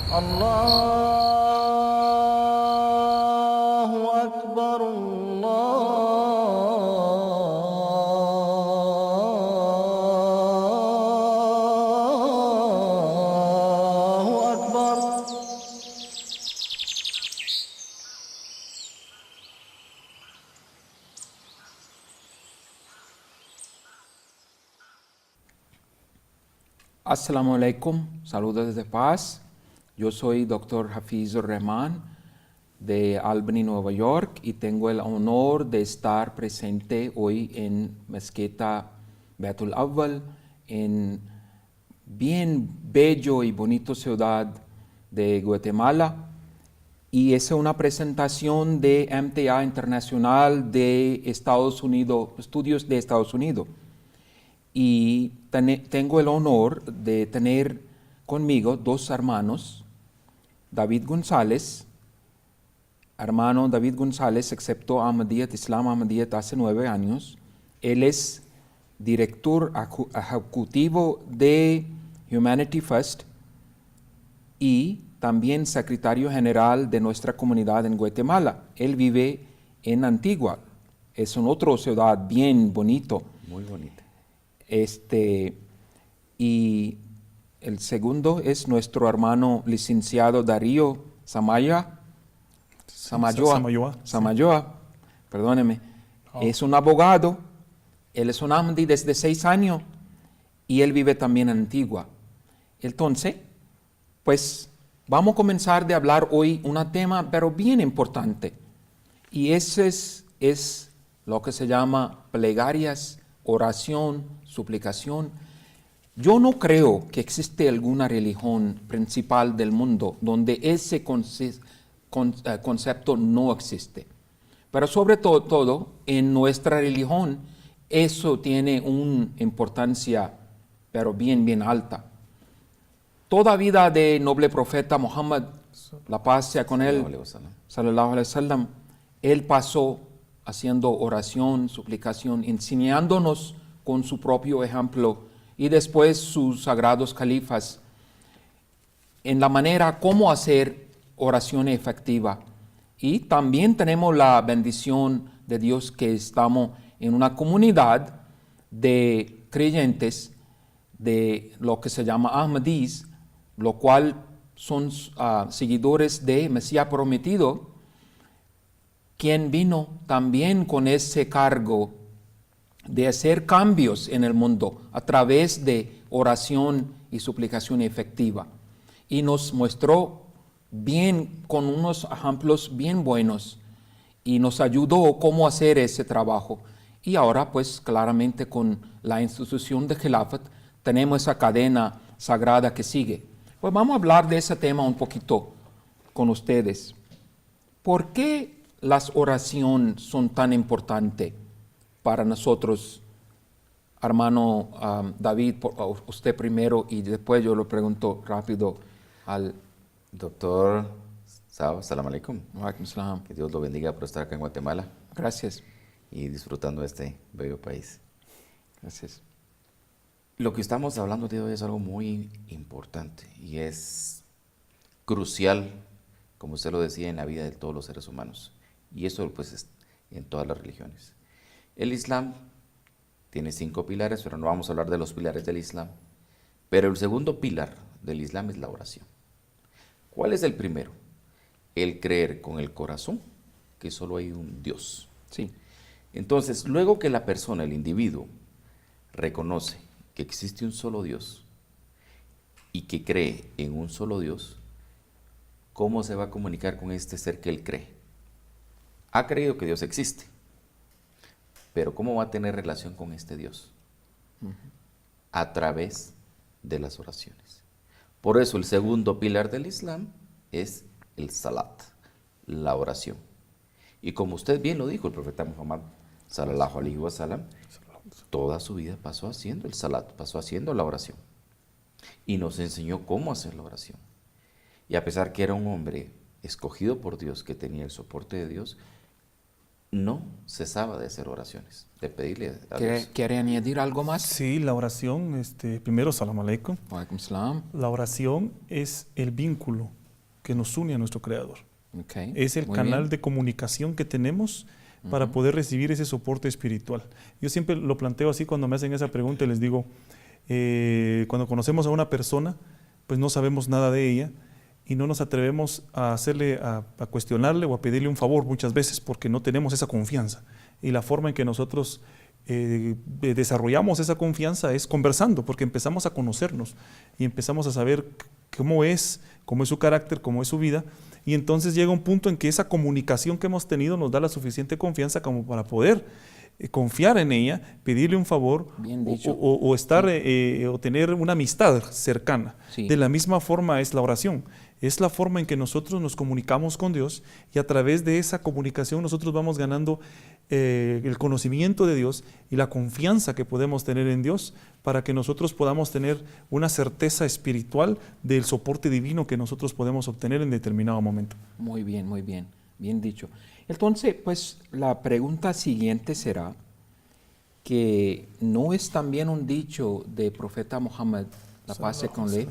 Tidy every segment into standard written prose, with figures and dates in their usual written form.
الله أكبر الله أكبر. Assalamu alaikum, saludos de paz. Yo soy Dr. Hafizur Rahman de Albany, Nueva York, y tengo el honor de estar presente hoy en Mezquita Baitul Awwal, en bien bello y bonito ciudad de Guatemala. Y es una presentación de MTA Internacional de Estados Unidos, estudios de Estados Unidos. Y tengo el honor de tener conmigo dos hermanos, David González. Hermano David González aceptó Ahmadiyyat, Islam Ahmadiyyat hace 9 años. Él es director ejecutivo de Humanity First y también secretario general de nuestra comunidad en Guatemala. Él vive en Antigua. Es una otra ciudad bien bonito. Muy bonita. Y el segundo es nuestro hermano licenciado Darío Samayoa, perdóneme. Es un abogado, él es un Ahmadi desde 6 años y él vive también en Antigua. Entonces, pues vamos a comenzar de hablar hoy un tema pero bien importante, y ese es lo que se llama plegarias, oración, suplicación. Yo no creo que existe alguna religión principal del mundo donde ese concepto no existe. Pero sobre todo en nuestra religión, eso tiene una importancia, pero bien alta. Toda vida de noble profeta Muhammad, la paz sea con él, sallallahu alaihi wasallam, él pasó haciendo oración, suplicación, enseñándonos con su propio ejemplo, y después sus sagrados califas en la manera cómo hacer oración efectiva. Y también tenemos la bendición de Dios que estamos en una comunidad de creyentes de lo que se llama Ahmadis, lo cual son seguidores de Mesías prometido, quien vino también con ese cargo de hacer cambios en el mundo a través de oración y suplicación efectiva. Y nos mostró bien, con unos ejemplos bien buenos, y nos ayudó cómo hacer ese trabajo. Y ahora, pues, claramente con la institución de Khilafat, tenemos esa cadena sagrada que sigue. Pues vamos a hablar de ese tema un poquito con ustedes. ¿Por qué las oraciones son tan importantes para nosotros? Hermano David, usted primero, y después yo lo pregunto rápido al Doctor Salam alaikum. Alaikum salam. Que Dios lo bendiga por estar acá en Guatemala Gracias. y disfrutando de este bello país. Gracias. Lo que estamos hablando de hoy es algo muy importante y es crucial, como usted lo decía, en la vida de todos los seres humanos. Y eso pues es en todas las religiones. El Islam tiene 5 pilares, pero no vamos a hablar de los pilares del Islam. Pero el segundo pilar del Islam es la oración. ¿Cuál es el primero? El creer con el corazón que solo hay un Dios. Sí. Entonces, luego que la persona, el individuo, reconoce que existe un solo Dios y que cree en un solo Dios, ¿cómo se va a comunicar con este ser que él cree? Ha creído que Dios existe, pero ¿cómo va a tener relación con este Dios? A través de las oraciones. Por eso el segundo pilar del Islam es el salat, la oración. Y como usted bien lo dijo, el profeta Muhammad sallallahu alaihi wasallam, toda su vida pasó haciendo el salat, pasó haciendo la oración. Y nos enseñó cómo hacer la oración. Y a pesar que era un hombre escogido por Dios, que tenía el soporte de Dios, no cesaba de hacer oraciones, de pedirle a Dios. ¿Quiere añadir algo más? Sí, la oración, primero, salam aleikum. Alaikum salam. La oración es el vínculo que nos une a nuestro Creador. Okay, Es el muy canal bien. de comunicación que tenemos para poder recibir ese soporte espiritual. Yo siempre lo planteo así cuando me hacen esa pregunta y les digo, cuando conocemos a una persona, pues no sabemos nada de ella y no nos atrevemos a a cuestionarle o a pedirle un favor muchas veces porque no tenemos esa confianza. Y la forma en que nosotros desarrollamos esa confianza es conversando, porque empezamos a conocernos y empezamos a saber cómo es su carácter, cómo es su vida, y entonces llega un punto en que esa comunicación que hemos tenido nos da la suficiente confianza como para poder confiar en ella, pedirle un favor Bien dicho. o estar o tener una amistad cercana. Sí. De la misma forma es la oración. Es la forma en que nosotros nos comunicamos con Dios y a través de esa comunicación nosotros vamos ganando el conocimiento de Dios y la confianza que podemos tener en Dios para que nosotros podamos tener una certeza espiritual del soporte divino que nosotros podemos obtener en determinado momento. Muy bien, bien dicho. Entonces, pues la pregunta siguiente será que no es también un dicho del profeta Muhammad, la paz sea con él,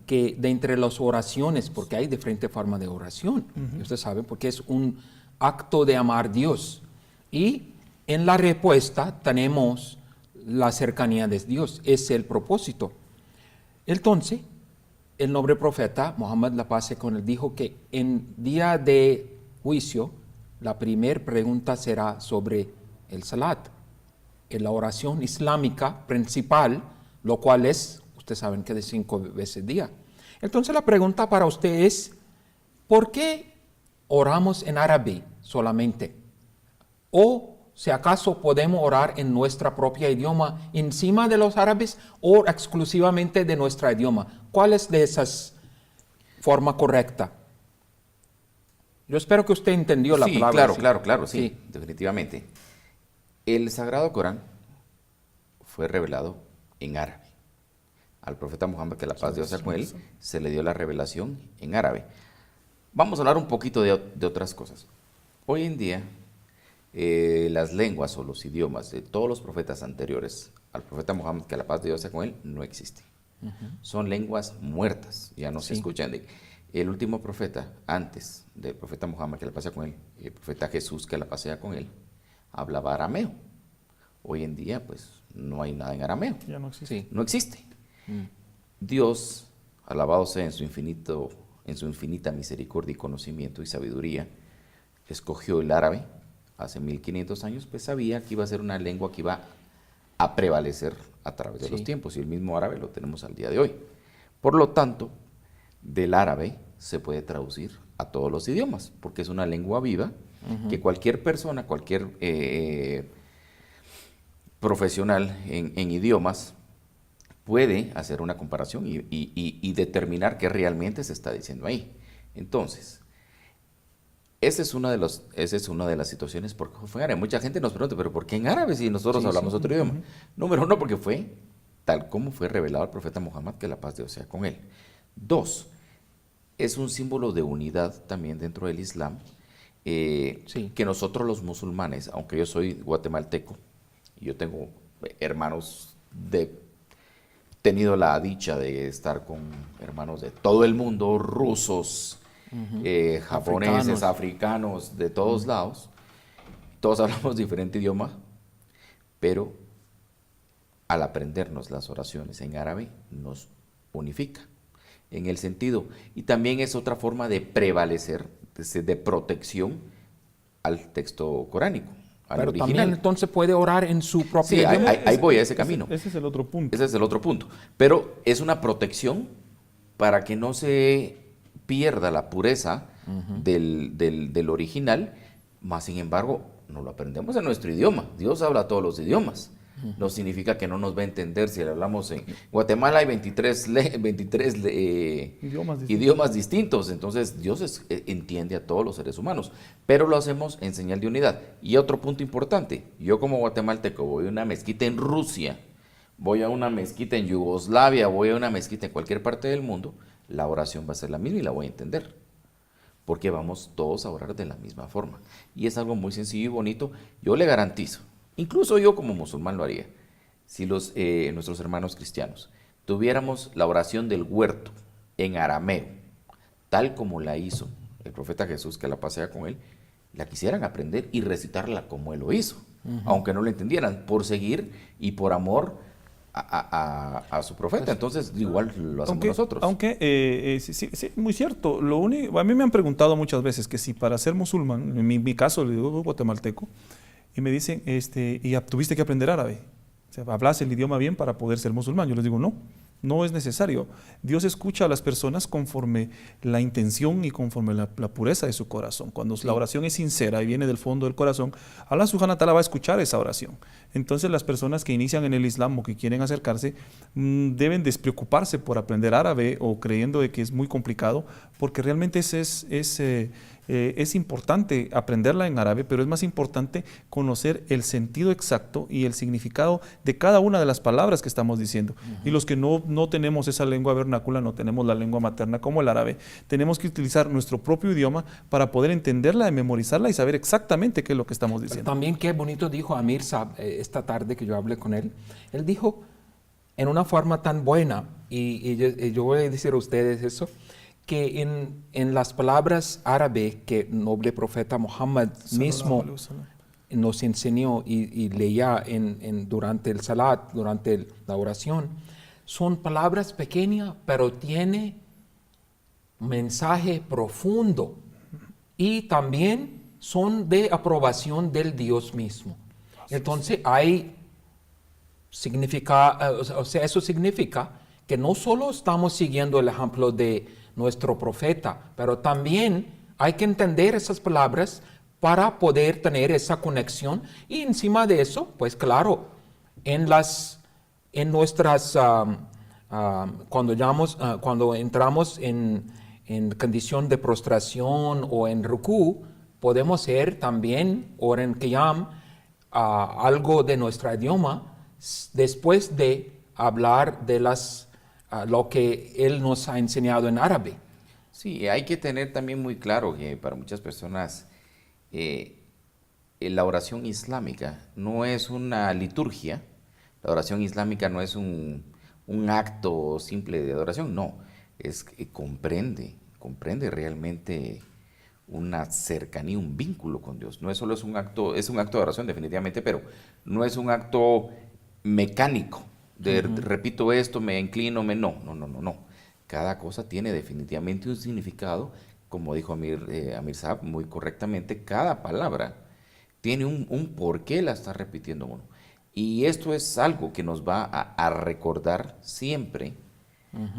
que de entre las oraciones, porque hay diferentes formas de oración, y ustedes saben, porque es un acto de amar a Dios. Y en la respuesta tenemos la cercanía de Dios, es el propósito. Entonces, el noble profeta Muhammad, la paz sea con él, dijo que en día de juicio, la primera pregunta será sobre el salat, la oración islámica principal, lo cual es, ustedes saben que de 5 veces al día. Entonces la pregunta para usted es, ¿por qué oramos en árabe solamente? ¿O si acaso podemos orar en nuestra propia idioma encima de los árabes o exclusivamente de nuestro idioma? ¿Cuál es de esas forma correcta? Yo espero que usted entendió la palabra. Claro, sí, definitivamente. El Sagrado Corán fue revelado en árabe. Al profeta Muhammad, que la paz de Dios sea con él, se le dio la revelación en árabe. Vamos a hablar un poquito de otras cosas. Hoy en día, las lenguas o los idiomas de todos los profetas anteriores al profeta Muhammad, que la paz de Dios sea con él, no existen. Son lenguas muertas, ya no se escuchan. El último profeta, antes del profeta Muhammad, que la paz sea con él, el profeta Jesús, que la paz sea con él, hablaba arameo. Hoy en día, pues, no hay nada en arameo. Ya no existe. Sí. No existe. Dios, alabado sea en su infinita misericordia y conocimiento y sabiduría, escogió el árabe hace 1500 años, pues sabía que iba a ser una lengua que iba a prevalecer a través de los tiempos, y el mismo árabe lo tenemos al día de hoy. Por lo tanto, del árabe se puede traducir a todos los idiomas, porque es una lengua viva que cualquier persona, cualquier profesional en idiomas puede hacer una comparación y determinar qué realmente se está diciendo ahí. Entonces, esa es una de las situaciones porque fue árabe. Mucha gente nos pregunta, ¿pero por qué en árabe si nosotros hablamos otro idioma? Número uno, porque fue tal como fue revelado al profeta Muhammad, que la paz de Dios sea con él. 2, es un símbolo de unidad también dentro del Islam, que nosotros los musulmanes, aunque yo soy guatemalteco, y yo tengo hermanos tenido la dicha de estar con hermanos de todo el mundo, rusos, japoneses, africanos, de todos lados. Todos hablamos diferente idioma, pero al aprendernos las oraciones en árabe nos unifica en el sentido, y también es otra forma de prevalecer, de protección al texto coránico. Pero original. también entonces puede orar en su propio idioma. Ahí voy a ese camino. Ese es el otro punto. Ese es el otro punto. Pero es una protección para que no se pierda la pureza del original, más sin embargo, no lo aprendemos en nuestro idioma. Dios habla todos los idiomas. No significa que no nos va a entender si le hablamos en Guatemala. Hay 23 idiomas distintos. Entonces Dios entiende a todos los seres humanos, pero lo hacemos en señal de unidad. Y otro punto importante, yo como guatemalteco voy a una mezquita en Rusia, voy a una mezquita en Yugoslavia, voy a una mezquita en cualquier parte del mundo, la oración va a ser la misma y la voy a entender, porque vamos todos a orar de la misma forma. Y es algo muy sencillo y bonito. Yo le garantizo, incluso yo como musulmán lo haría, si nuestros hermanos cristianos tuviéramos la oración del huerto en arameo, tal como la hizo el profeta Jesús, que la pasea con él, la quisieran aprender y recitarla como él lo hizo, aunque no lo entendieran, por seguir y por amor a su profeta. Entonces, igual lo hacemos nosotros. Aunque sí, muy cierto. Lo único, a mí me han preguntado muchas veces que si para ser musulmán, en mi caso, le digo guatemalteco, y me dicen, ¿y tuviste que aprender árabe? O sea, ¿hablas el idioma bien para poder ser musulmán? Yo les digo, no. No es necesario. Dios escucha a las personas conforme la intención y conforme la pureza de su corazón. Cuando la oración es sincera y viene del fondo del corazón, Allah Subhanahu wa Ta'ala va a escuchar esa oración. Entonces las personas que inician en el Islam o que quieren acercarse deben despreocuparse por aprender árabe o creyendo de que es muy complicado, porque realmente es importante aprenderla en árabe, pero es más importante conocer el sentido exacto y el significado de cada una de las palabras que estamos diciendo. Y los que no tenemos esa lengua vernácula, no tenemos la lengua materna como el árabe, tenemos que utilizar nuestro propio idioma para poder entenderla y memorizarla y saber exactamente qué es lo que estamos diciendo. También qué bonito dijo Amir Saab esta tarde que yo hablé con él. Él dijo en una forma tan buena, y yo voy a decir a ustedes eso, que en las palabras árabes que el noble profeta Muhammad mismo nos enseñó y leía durante el salat, durante la oración, son palabras pequeñas, pero tiene mensaje profundo y también son de aprobación del Dios mismo. Entonces eso significa que no solo estamos siguiendo el ejemplo de nuestro profeta, pero también hay que entender esas palabras para poder tener esa conexión. Y encima de eso, pues claro, cuando entramos en condición de prostración o en rukú, podemos hacer también, o en qiyam, algo de nuestro idioma, después de hablar de lo que él nos ha enseñado en árabe. Sí, hay que tener también muy claro que para muchas personas la oración islámica no es una liturgia, la oración islámica no es un acto simple de adoración, no, es que comprende realmente una cercanía, un vínculo con Dios. No es solo es un acto de oración definitivamente, pero no es un acto mecánico. Repito esto, me inclino, no. Cada cosa tiene definitivamente un significado, como dijo Amir Saab muy correctamente, cada palabra tiene un por qué la está repitiendo uno. Y esto es algo que nos va a recordar siempre,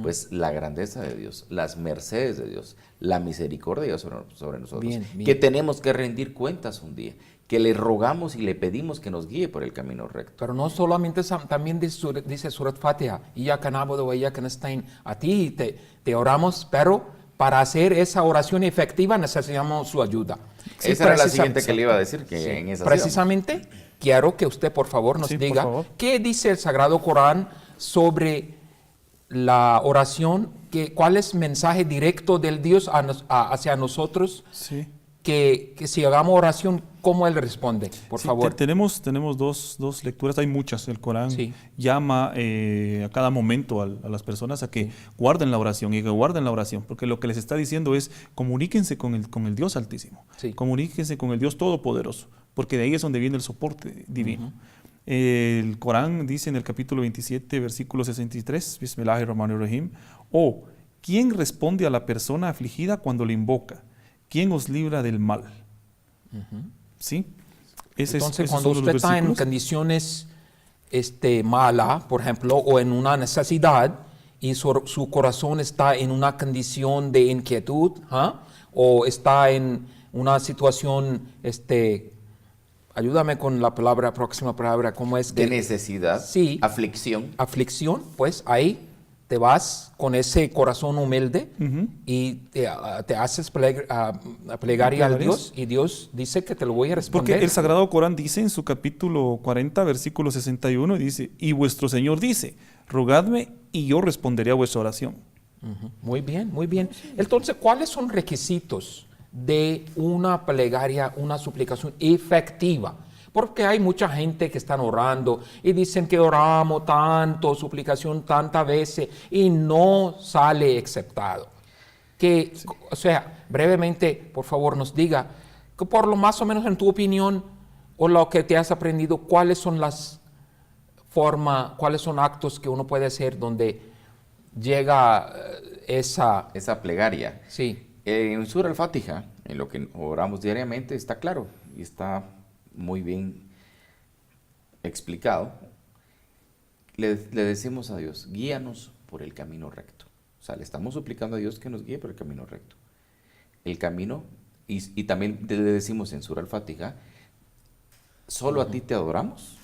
pues la grandeza de Dios, las mercedes de Dios, la misericordia de Dios sobre nosotros, Bien. que tenemos que rendir cuentas un día, que le rogamos y le pedimos que nos guíe por el camino recto. Pero no solamente también dice Surat Fatiha, Iyyaka na'budu wa iyyaka nasta'in, a ti te oramos, pero para hacer esa oración efectiva necesitamos su ayuda. Esa era la siguiente que le iba a decir, que sí, en esa precisamente quiero que usted por favor nos diga qué dice el Sagrado Corán sobre la oración, cuál es el mensaje directo del Dios hacia nosotros. Sí. Que si hagamos oración, ¿cómo Él responde? Por favor. Tenemos dos lecturas, hay muchas. El Corán llama a cada momento a las personas a que guarden la oración y que guarden la oración, porque lo que les está diciendo es comuníquense con el Dios Altísimo, comuníquense con el Dios Todopoderoso, porque de ahí es donde viene el soporte divino. El Corán dice en el capítulo 27, versículo 63, Bismillahirrahmanirrahim, ¿quién responde a la persona afligida cuando le invoca? ¿Quién os libra del mal? ¿Sí? Entonces, cuando usted está en condiciones malas, por ejemplo, o en una necesidad, y su corazón está en una condición de inquietud, o está en una situación, ayúdame con la próxima palabra, ¿cómo es? De necesidad, sí, aflicción, pues ahí te vas con ese corazón humilde y te haces plegaria al Dios, y Dios dice que te lo voy a responder. Porque el Sagrado Corán dice en su capítulo 40, versículo 61, dice, y vuestro Señor dice, rogadme y yo responderé a vuestra oración. Muy bien, muy bien. Entonces, ¿cuáles son requisitos de una plegaria, una suplicación efectiva? Porque hay mucha gente que están orando y dicen que oramos tanto, suplicación tantas veces y no sale aceptado. que, o sea, brevemente, por favor, nos diga, que por lo más o menos en tu opinión, o lo que te has aprendido, ¿cuáles son las cuáles son actos que uno puede hacer donde llega esa plegaria. Sí. En Surah al-Fatiha, en lo que oramos diariamente, está claro y está muy bien explicado. Le decimos a Dios, guíanos por el camino recto. O sea, le estamos suplicando a Dios que nos guíe por el camino recto. El camino, y también le decimos en Surah al-Fatiha, solo a ti te adoramos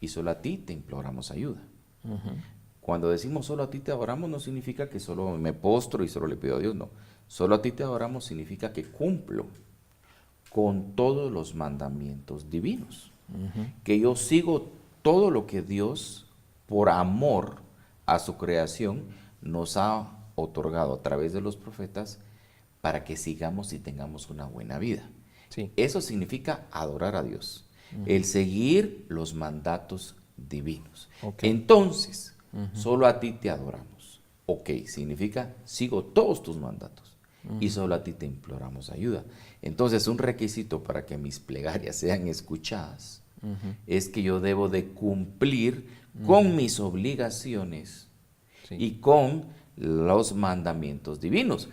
y solo a ti te imploramos ayuda. Cuando decimos solo a ti te adoramos, no significa que solo me postro y solo le pido a Dios, no. Solo a ti te adoramos significa que cumplo con todos los mandamientos divinos. Que yo sigo todo lo que Dios, por amor a su creación, nos ha otorgado a través de los profetas para que sigamos y tengamos una buena vida. Sí. Eso significa adorar a Dios, el seguir los mandatos divinos. Okay. Entonces, solo a ti te adoramos. Ok, significa sigo todos tus mandatos y solo a ti te imploramos ayuda. Entonces, un requisito para que mis plegarias sean escuchadas es que yo debo de cumplir con mis obligaciones y con los mandamientos divinos.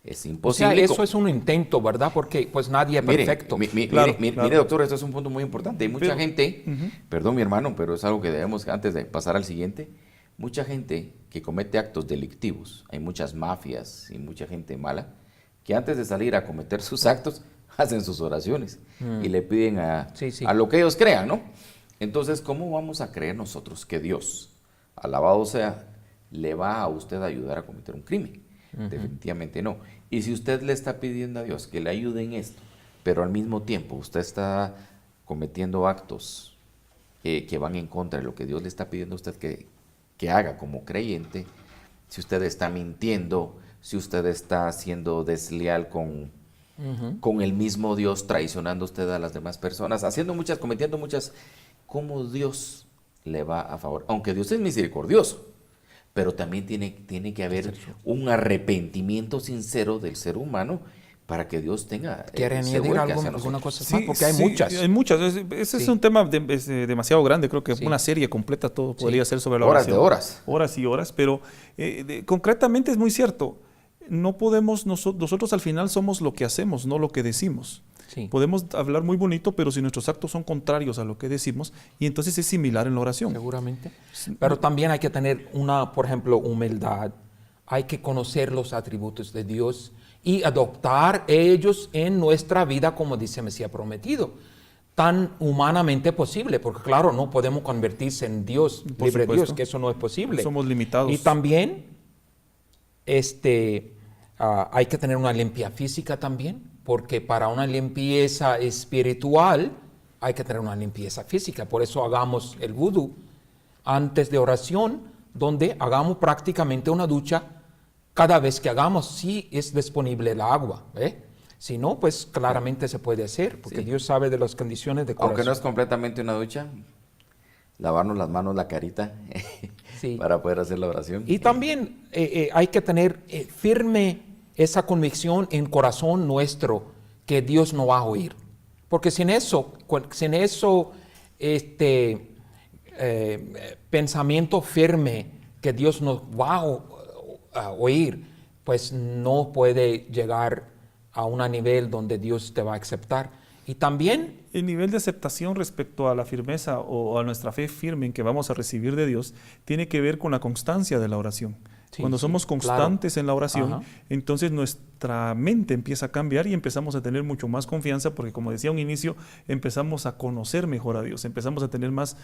Es imposible. O sea, eso es un intento, ¿verdad? Porque pues nadie es perfecto. Mire, doctor, esto es un punto muy importante. Hay mucha gente, perdón mi hermano, pero es algo que debemos, antes de pasar al siguiente, mucha gente que comete actos delictivos, hay muchas mafias y mucha gente mala, que antes de salir a cometer sus actos, hacen sus oraciones y le piden a lo que ellos crean, ¿no? Entonces, ¿cómo vamos a creer nosotros que Dios, alabado sea, le va a usted a ayudar a cometer un crimen? Definitivamente no. Y si usted le está pidiendo a Dios que le ayude en esto, pero al mismo tiempo usted está cometiendo actos que van en contra de lo que Dios le está pidiendo a usted que haga como creyente, si usted está mintiendo, si usted está siendo desleal con el mismo Dios, traicionando usted a las demás personas, cometiendo muchas, ¿cómo Dios le va a favor? Aunque Dios es misericordioso, pero también tiene que haber un arrepentimiento sincero del ser humano para que Dios tenga... ¿Quiere añadir alguna cosa más? Porque hay muchas. Hay muchas. Ese es un tema demasiado grande. Creo que una serie completa todo podría ser sobre la oración. Horas. Horas y horas. Pero concretamente es muy cierto. No podemos, nosotros al final somos lo que hacemos, no lo que decimos. Sí. Podemos hablar muy bonito, pero si nuestros actos son contrarios a lo que decimos, y entonces es similar en la oración. Seguramente. Pero también hay que tener por ejemplo, humildad. Hay que conocer los atributos de Dios y adoptar ellos en nuestra vida, como dice Mesías prometido, tan humanamente posible, porque claro, no podemos convertirse en Dios, libre de Dios, que eso no es posible. Somos limitados. Y también hay que tener una limpia física también, porque para una limpieza espiritual hay que tener una limpieza física. Por eso hagamos el vudú antes de oración, donde hagamos prácticamente una ducha cada vez que hagamos, si es disponible el agua. Si no, pues claramente se puede hacer, porque Dios sabe de las condiciones de corazón. Aunque no es completamente una ducha, lavarnos las manos, la carita, para poder hacer la oración. Y también hay que tener firme esa convicción en corazón nuestro que Dios no va a oír. Porque sin eso pensamiento firme que Dios nos va a oír, pues no puede llegar a un nivel donde Dios te va a aceptar. Y también el nivel de aceptación respecto a la firmeza o a nuestra fe firme en que vamos a recibir de Dios tiene que ver con la constancia de la oración. Cuando somos constantes en la oración, entonces nuestra mente empieza a cambiar y empezamos a tener mucho más confianza, porque como decía a un inicio, empezamos a conocer mejor a Dios, empezamos a tener más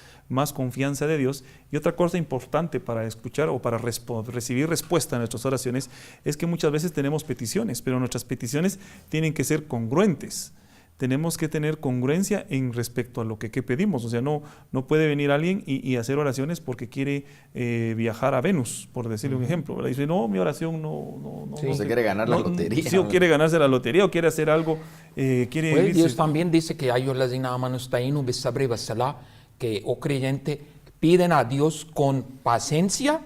confianza de Dios. Y otra cosa importante para escuchar o para recibir respuesta a nuestras oraciones es que muchas veces tenemos peticiones, pero nuestras peticiones tienen que ser congruentes. Tenemos que tener congruencia en respecto a lo que pedimos. O sea, no puede venir alguien y hacer oraciones porque quiere viajar a Venus, por decirle un ejemplo, ¿verdad? Dice, no, mi oración no se quiere ganar la lotería. Sí, o quiere ganarse la lotería o quiere hacer algo. Pues Dios también dice que ellos que, creyente, piden a Dios con paciencia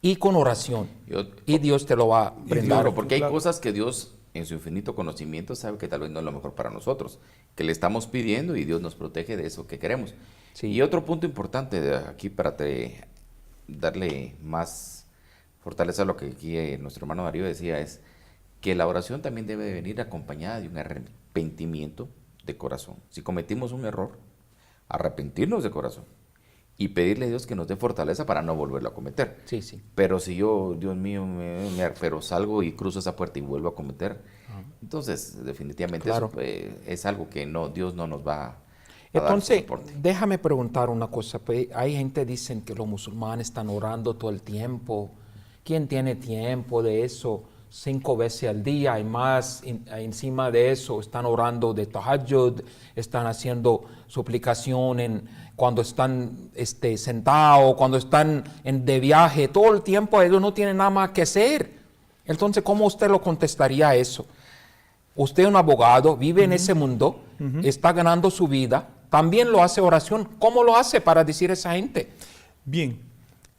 y con oración. Yo- Y Dios te lo va a brindar. Claro, porque hay Claro. cosas que Dios, en su infinito conocimiento, sabe que tal vez no es lo mejor para nosotros, que le estamos pidiendo y Dios nos protege de eso que queremos. Sí. Y otro punto importante aquí para darle más fortaleza a lo que aquí nuestro hermano Darío decía es que la oración también debe de venir acompañada de un arrepentimiento de corazón. Si cometimos un error, arrepentirnos de corazón y pedirle a Dios que nos dé fortaleza para no volverlo a cometer. Sí, sí. Pero si yo, Dios mío, pero salgo y cruzo esa puerta y vuelvo a cometer, entonces definitivamente Claro. eso es algo que Dios no nos va a dar Entonces, soporte. déjame preguntar una cosa. Pues, hay gente que dicen que los musulmanes están orando todo el tiempo. ¿Quién tiene tiempo de eso? 5 veces al día y más. Encima de eso, están orando de tahajjud, están haciendo suplicación cuando están sentados, cuando están de viaje. Todo el tiempo ellos no tienen nada más que hacer. Entonces, ¿cómo usted lo contestaría a eso? Usted es un abogado, vive en ese mundo, está ganando su vida, también lo hace oración. ¿Cómo lo hace para decir a esa gente? Bien,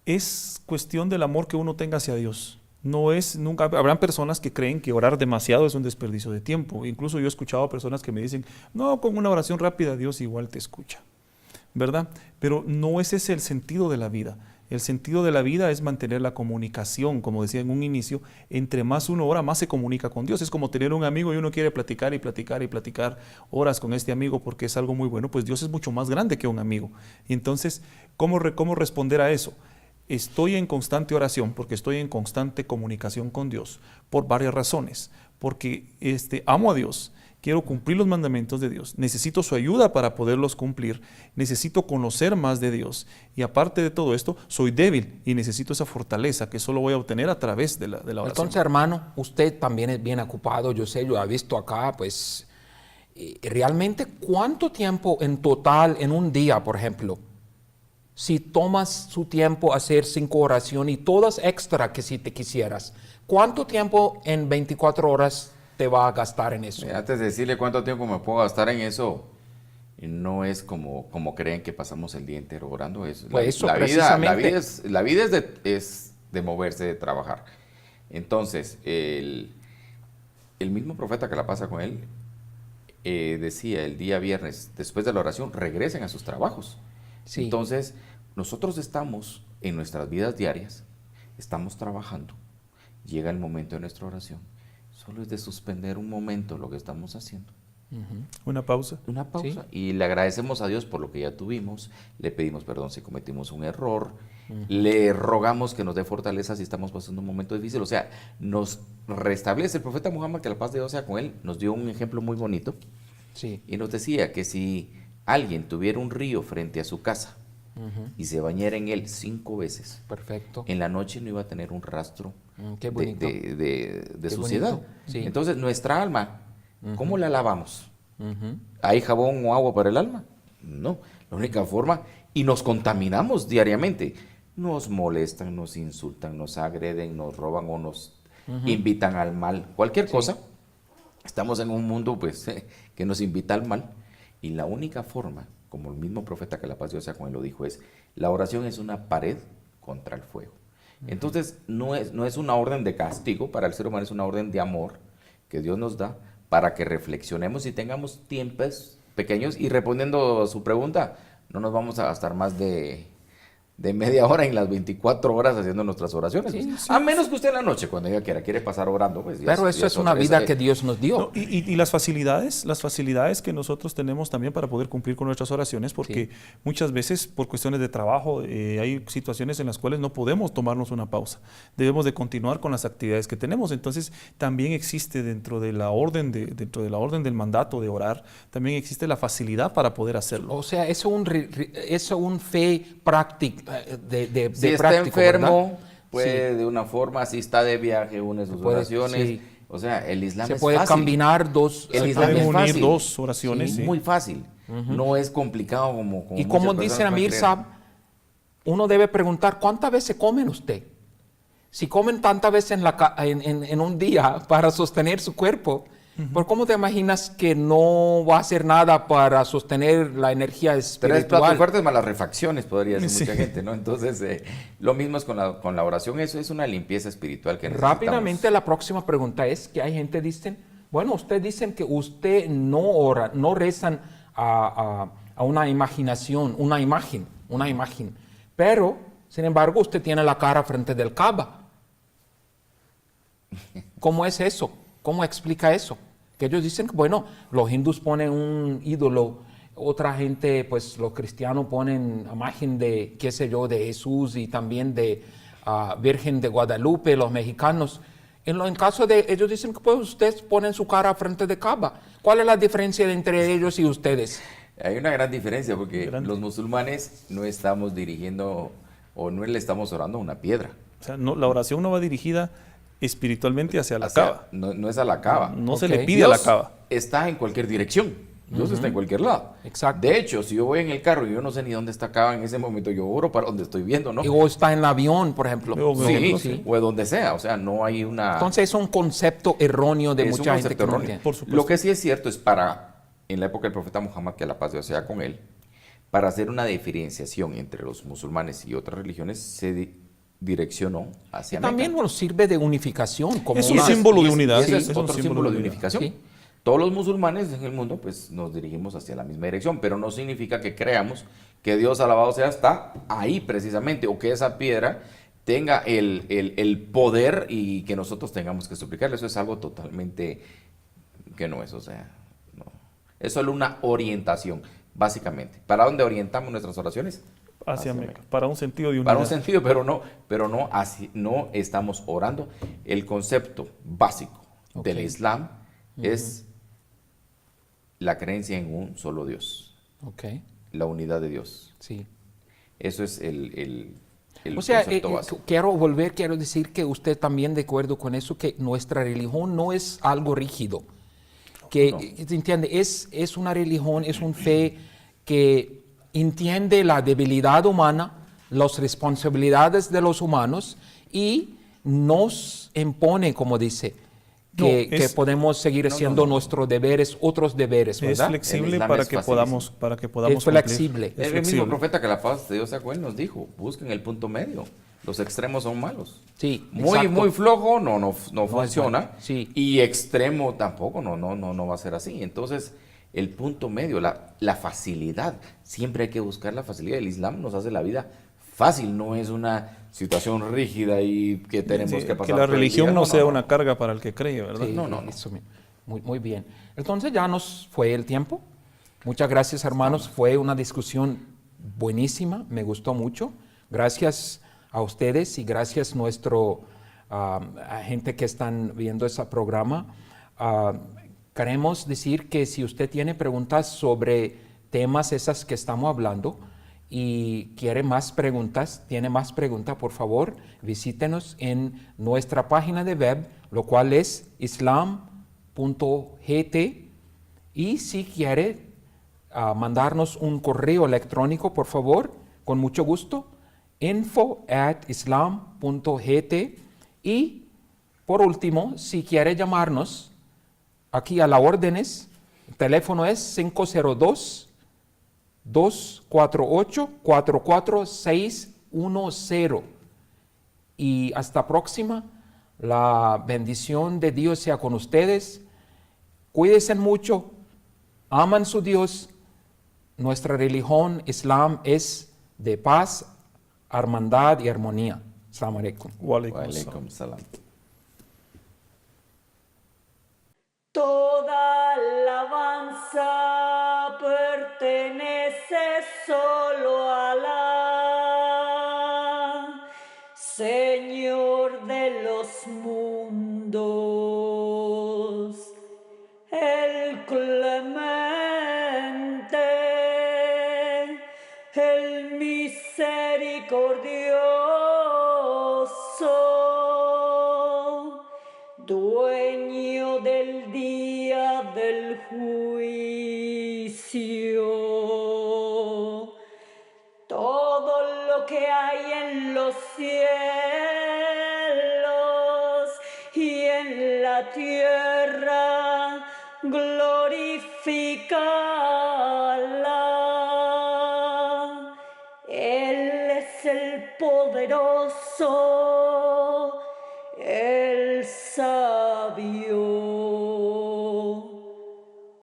es cuestión del amor que uno tenga hacia Dios. No es nunca, habrán personas que creen que orar demasiado es un desperdicio de tiempo. Incluso yo he escuchado a personas que me dicen, no, con una oración rápida Dios igual te escucha, ¿verdad? Pero no ese es el sentido de la vida. El sentido de la vida es mantener la comunicación, como decía en un inicio, entre más uno ora, más se comunica con Dios. Es como tener un amigo y uno quiere platicar y platicar y platicar horas con este amigo porque es algo muy bueno, pues Dios es mucho más grande que un amigo. Y entonces, ¿cómo responder a eso? Estoy en constante oración porque estoy en constante comunicación con Dios por varias razones. Porque amo a Dios, quiero cumplir los mandamientos de Dios, necesito su ayuda para poderlos cumplir, necesito conocer más de Dios y aparte de todo esto, soy débil y necesito esa fortaleza que solo voy a obtener a través de la oración. Entonces, hermano, usted también es bien ocupado, yo sé, yo he visto acá, pues, realmente, ¿cuánto tiempo en total, en un día, por ejemplo, si tomas su tiempo a hacer 5 oraciones y todas extra que si te quisieras, ¿cuánto tiempo en 24 horas te va a gastar en eso? Antes de decirle cuánto tiempo me puedo gastar en eso, no es como creen que pasamos el día entero orando. Pues eso, precisamente. La vida es de moverse, de trabajar. Entonces, el mismo profeta que la pasa con él decía el día viernes, después de la oración, regresen a sus trabajos. Sí. Entonces, nosotros estamos en nuestras vidas diarias, estamos trabajando, llega el momento de nuestra oración, solo es de suspender un momento lo que estamos haciendo. Una pausa. Una pausa. Sí. Y le agradecemos a Dios por lo que ya tuvimos, le pedimos perdón si cometimos un error, le rogamos que nos dé fortaleza si estamos pasando un momento difícil, o sea, nos restablece. El profeta Muhammad, que la paz de Dios sea con él, nos dio un ejemplo muy bonito Sí. y nos decía que si alguien tuviera un río frente a su casa y se bañara en él 5 veces, Perfecto. en la noche no iba a tener un rastro Qué de, bonito. de Qué suciedad. bonito, sí. Entonces, nuestra alma, ¿cómo la lavamos? Ujú. ¿Hay jabón o agua para el alma? No, la única forma, y nos contaminamos diariamente. Nos molestan, nos insultan, nos agreden, nos roban o nos invitan al mal. Cualquier cosa, estamos en un mundo pues que nos invita al mal. Y la única forma, como el mismo profeta que la paz de Dios sea con él lo dijo, es la oración es una pared contra el fuego. Entonces, no es una orden de castigo para el ser humano, es una orden de amor que Dios nos da para que reflexionemos y tengamos tiempos pequeños. Y respondiendo a su pregunta, no nos vamos a gastar más de media hora en las 24 horas haciendo nuestras oraciones. Sí, pues. sí. A menos que usted en la noche, cuando ella quiere pasar orando. Pues, Pero eso es una vida que Dios nos dio. No, y las facilidades que nosotros tenemos también para poder cumplir con nuestras oraciones, porque muchas veces por cuestiones de trabajo hay situaciones en las cuales no podemos tomarnos una pausa. Debemos de continuar con las actividades que tenemos. Entonces también existe dentro de la orden del mandato de orar, también existe la facilidad para poder hacerlo. O sea, es un fe práctica. Si está enfermo, puede de una forma, si está de viaje, une sus oraciones. Sí. O sea, el Islam Se es puede fácil. combinar dos. El Se Islam pueden es unir fácil. 2 oraciones. Sí, sí. muy fácil. No es complicado como Y muchas como personas dice pueden Amir creer. Saab, uno debe preguntar, ¿cuántas veces comen usted? Si comen tantas veces en un día para sostener su cuerpo, ¿Por cómo te imaginas que no va a hacer nada para sostener la energía Tres platos espiritual? fuertes más las refacciones, podría decir Sí. mucha gente, ¿no? Entonces, lo mismo es con la oración, eso es una limpieza espiritual que necesitamos. Rápidamente la próxima pregunta es que hay gente dicen, bueno, ustedes dicen que usted no ora, no rezan a una imaginación, una imagen, pero sin embargo usted tiene la cara frente del Kaaba. ¿Cómo es eso? ¿Cómo explica eso? Que ellos dicen que, bueno, los hindús ponen un ídolo, otra gente, pues los cristianos ponen imagen de, qué sé yo, de Jesús y también de Virgen de Guadalupe, los mexicanos. En caso de, ellos dicen que pues ustedes ponen su cara frente de Kaaba. ¿Cuál es la diferencia entre ellos y ustedes? Hay una gran diferencia porque Grande. los musulmanes no estamos dirigiendo o no le estamos orando a una piedra. O sea, no, la oración no va dirigida espiritualmente hacia la O sea, Kaaba. no es a la cava. No se Ok. le pide a la Dios Kaaba. está en cualquier dirección. Dios está en cualquier lado. Exacto. De hecho, si yo voy en el carro y yo no sé ni dónde está Kaaba en ese momento, yo oro para donde estoy viendo, ¿no? O está en el avión, por ejemplo. O- Sí, Sí. o de donde sea. O sea, no hay una... Entonces es un concepto erróneo de es un mucha gente que concepto no erróneo. entiende. Por supuesto. Lo que sí es cierto es en la época del profeta Muhammad, que la paz de Dios sea con él, para hacer una diferenciación entre los musulmanes y otras religiones, se direccionó hacia Meca. También nos sirve de unificación. Como Es un una- símbolo de y unidad, y ese sí, es es un otro símbolo símbolo de de unidad. unificación. Sí. Todos los musulmanes en el mundo pues nos dirigimos hacia la misma dirección, pero no significa que creamos que Dios alabado sea está ahí precisamente o que esa piedra tenga el poder y que nosotros tengamos que suplicarle. Eso es algo totalmente que no es, o sea, no. Es solo una orientación, básicamente. ¿Para dónde orientamos nuestras oraciones? Hacia Meca, para un sentido de unidad. Para un sentido, pero no así, no estamos orando. El concepto básico del Islam es la creencia en un solo Dios, Ok, la unidad de Dios. sí. Eso es el O sea, concepto básico. quiero decir que usted también de acuerdo con eso, que nuestra religión no es algo rígido. Que, No. ¿se entiende? Es una religión, es un fe que entiende la debilidad humana, las responsabilidades de los humanos y nos impone, como dice, que, No, que es- podemos seguir haciendo nuestros deberes, otros deberes, Es ¿verdad? flexible El Islam para es que facilísimo. podamos Es cumplir. flexible. Es El mismo flexible. profeta que la paz de Dios sea con él nos dijo, busquen el punto medio. Los extremos son malos. Sí, Muy, exacto. muy flojo no es funciona. bueno, sí. Y extremo tampoco no va a ser así. Entonces, el punto medio, la facilidad. Siempre hay que buscar la facilidad. El Islam nos hace la vida fácil, no es una situación rígida y que tenemos Sí, que pasar. que la por el religión día. no sea una carga para el que cree, ¿verdad? Sí, No. eso mismo. Muy bien. Entonces ya nos fue el tiempo. Muchas gracias, hermanos. Fue una discusión buenísima. Me gustó mucho. Gracias a ustedes y gracias a gente que están viendo ese programa. Queremos decir que si usted tiene preguntas sobre temas esas que estamos hablando y quiere más preguntas, tiene más preguntas, por favor, visítenos en nuestra página de web, lo cual es islam.gt, y si quiere mandarnos un correo electrónico, por favor, con mucho gusto, info@islam.gt, y por último, si quiere llamarnos aquí a las órdenes, el teléfono es 502-248-44610. Y hasta próxima. La bendición de Dios sea con ustedes. Cuídense mucho. Aman su Dios. Nuestra religión, Islam, es de paz, hermandad y armonía. Assalamu alaikum. Wa alaikum assalam. Walaikum salam. Toda alabanza pertenece solo a Alá, Señor de los mundos, el clemente, el misericordioso, dueño del día del juicio. Todo lo que hay en los cielos y en la tierra escala. Él es el poderoso, el sabio.